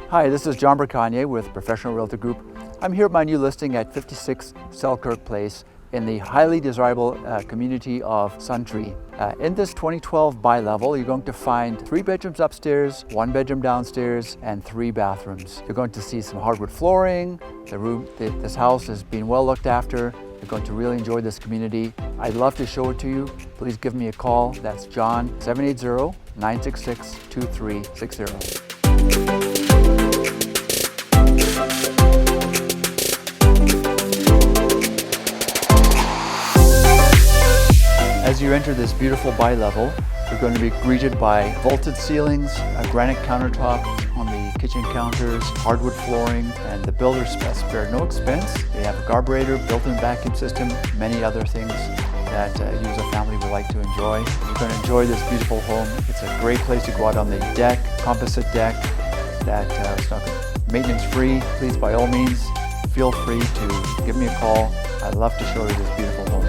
Hi, this is John Braconnier with Professional Realty Group. I'm here at my new listing at 56 Selkirk Place in the highly desirable community of Suntree. In this 2012 bi-level, you're going to find 3 bedrooms upstairs, 1 bedroom downstairs, and 3 bathrooms. You're going to see some hardwood flooring. This house is being well looked after. You're going to really enjoy this community. I'd love to show it to you. Please give me a call. That's John, 780-966-2360. As you enter this beautiful bi-level, you're going to be greeted by vaulted ceilings, a granite countertop on the kitchen counters, hardwood flooring, and the builder's spared no expense. They have a garburator, built-in vacuum system, many other things that you as a family would like to enjoy. You're going to enjoy this beautiful home. It's a great place to go out on the deck, composite deck, that is maintenance-free. Please, by all means, feel free to give me a call. I'd love to show you this beautiful home.